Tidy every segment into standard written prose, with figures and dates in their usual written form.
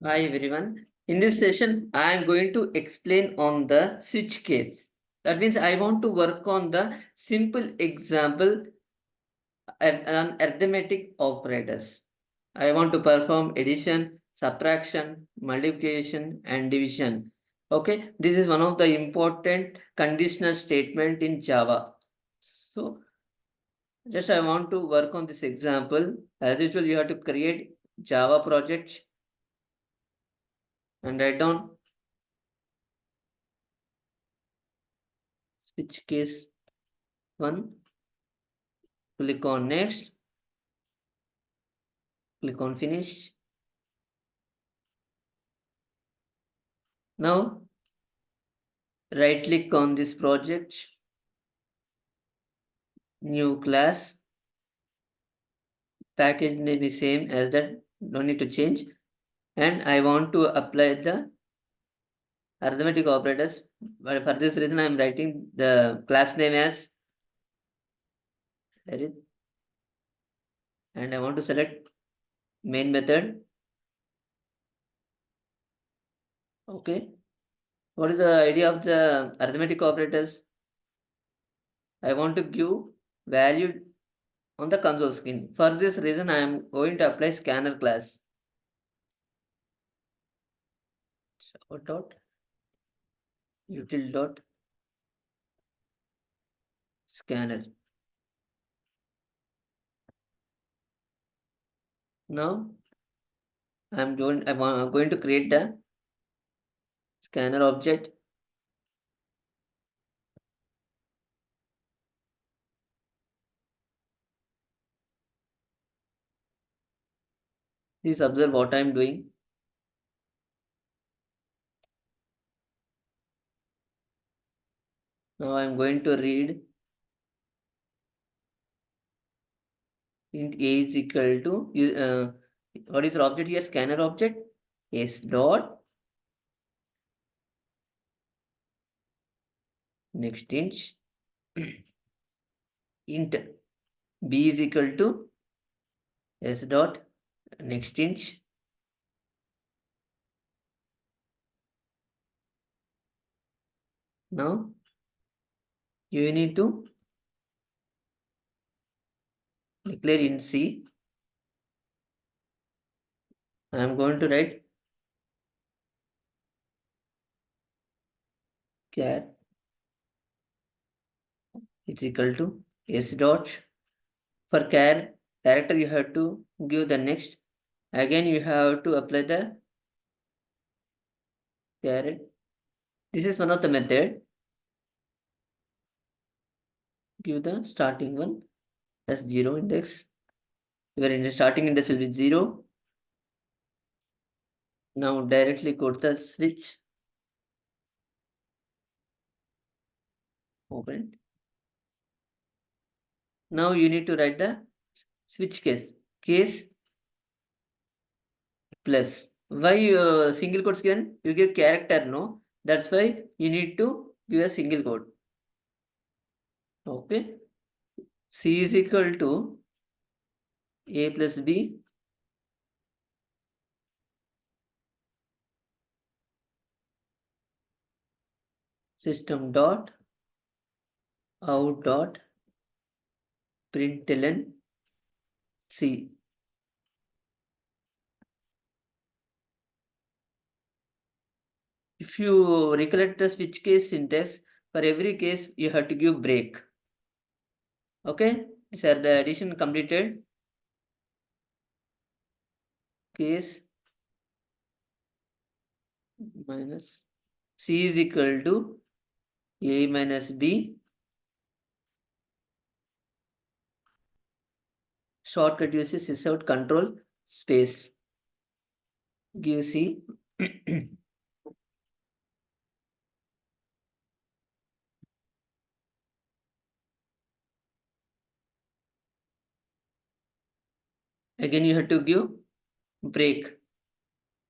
Hi everyone. In this session, I am going to explain on the switch case. That means I want to work on the simple example on arithmetic operators. I want to perform addition, subtraction, multiplication, and division. Okay, this is one of the important conditional statement in Java. So, just I want to work on this example. As usual, you have to create Java project and write down switch case 1. Click on next, click on finish. Now right click on this project, new class, package name is same as that, no need to change, and I want to apply the arithmetic operators, but for this reason I am writing the class name as arith, and I want to select main method. Okay, what is the idea of the arithmetic operators? I want to give value on the console screen. For this reason I am going to apply scanner class. So dot util dot scanner. Now I'm going to create the scanner object. Please observe what I'm doing. Now I'm going to read int a is equal to what is the object here? Scanner object s dot next int b is equal to s dot next now you need to declare int c. I am going to write char it's equal to s dot. For char character you have to give the next. Again you have to apply the char. This is one of the method. Give the starting one as 0 index. Your starting index will be 0. Now directly go to the switch. Open. Now you need to write the switch case. Case plus. Why single quotes given? You give character, no? That's why you need to give a single quote. Okay. C is equal to A plus B system dot out dot println C. If you recollect the switch case syntax, for every case you have to give break. Okay, these are the addition completed. Case minus C is equal to A minus B. Shortcut uses sysout control space. Give C. Again you have to give break.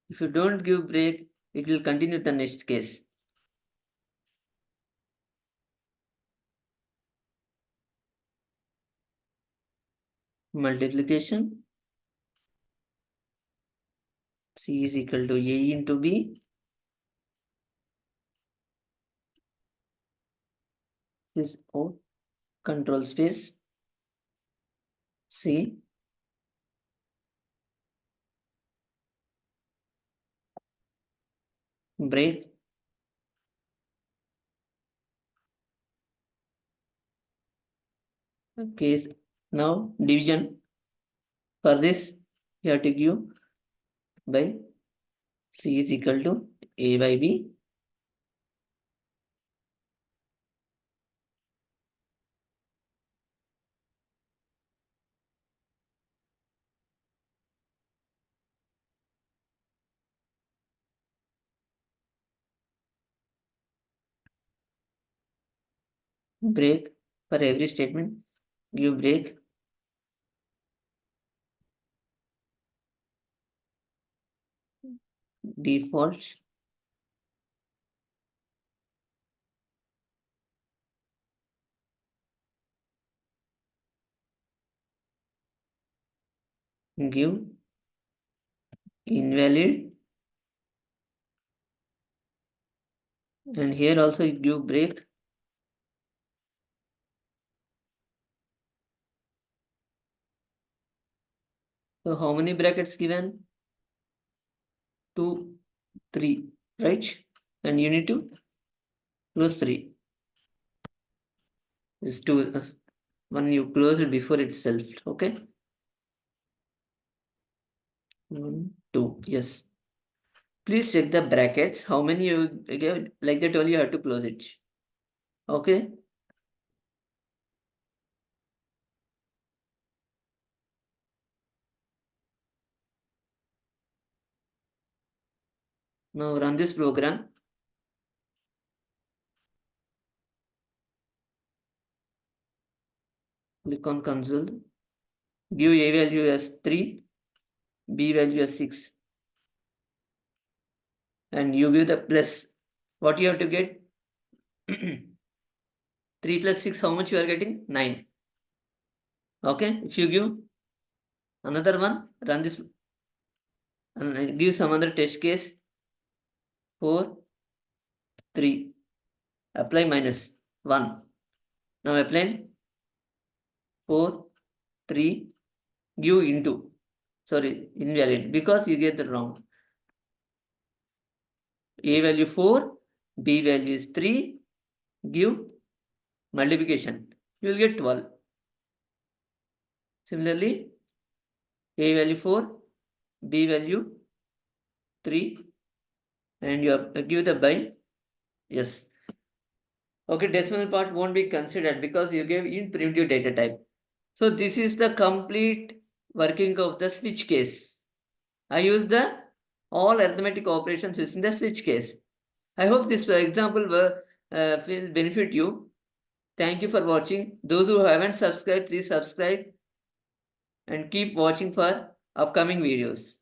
If you don't give break, it will continue the next case. Multiplication C is equal to A into B. This O control space C. Break. Okay, now division. For this, you have to give by C is equal to A by B. Break for every statement. Give break. Default. Give invalid. And here also you give break. So how many brackets given? 2, 3, right? And you need to close 3. This 2, when you close it before itself, okay? 1, 2, yes. Please check the brackets. How many you give? Like that only you have to close it. Okay? Now run this program. Click on console. Give A value as 3, B value as 6. And you give the plus. What you have to get? 3 plus 6, how much you are getting? 9. Okay? If you give another one, run this and give some other test case. 4, 3. Apply minus 1. Now apply 4, 3. Give into. Sorry, invalid because you get the wrong. A value 4, B value is 3. Give multiplication. You will get 12. Similarly, A value 4, B value 3, and you have give the by. Yes. Okay, decimal part won't be considered because you gave in primitive data type. So this is the complete working of the switch case. I use the all arithmetic operations using the switch case. I hope this example will benefit you. Thank you for watching. Those who haven't subscribed, please subscribe and keep watching for upcoming videos.